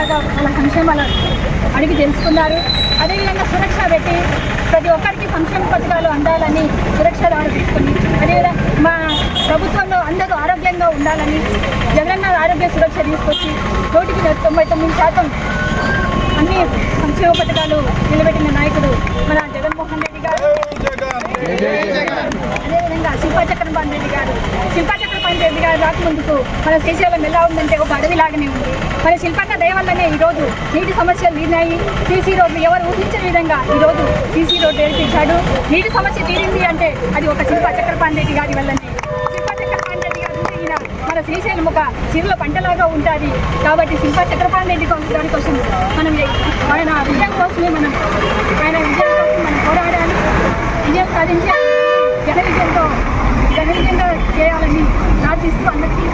బాగా వాళ్ళ సంక్షేమాలు అడిగి తెలుసుకున్నారు. అదేవిధంగా సురక్ష పెట్టి ప్రతి ఒక్కరికి సంక్షేమ పథకాలు అందాలని సురక్ష ద్వారా తీసుకుని, అదేవిధంగా మా ప్రభుత్వంలో అందరూ ఆరోగ్యంగా ఉండాలని జగనన్న ఆరోగ్య సురక్ష తీసుకొచ్చి 99% అన్ని సంక్షేమ పథకాలు నిలబెట్టిన నాయకుడు మన జగన్మోహన్ రెడ్డి గారు. అదేవిధంగా శిల్పాచక్రపాణి రెడ్డి గారు రాకముందుకు మన శ్రీశైలం ఎలా ఉందంటే ఒక అడవిలాగానే ఉంది. మన శిల్పక్క దయ వల్లనే ఈరోజు నీటి సమస్యలు తీరినాయి. సీసీ రోడ్లు ఎవరు ఊహించిన విధంగా ఈరోజు సీసీ రోడ్డు వేయించాడు. నీటి సమస్య తీరింది అంటే అది ఒక శిల్పాచక్రపాణి రెడ్డి గారి వల్లనే. శిల్పాచక్రపాణి రెడ్డి గారి ఈయన మన శ్రీశైలం ఒక చిరుల పంటలాగా ఉంటుంది. కాబట్టి శిల్పాచక్రపాణి రెడ్డి గారి కోసం మనం ఆయన విజయం కోసమే మనం పోరాడాలి. విజయం సాధించి జన విజయంగా చేయాలని ప్రార్థిస్తూ అందరికీ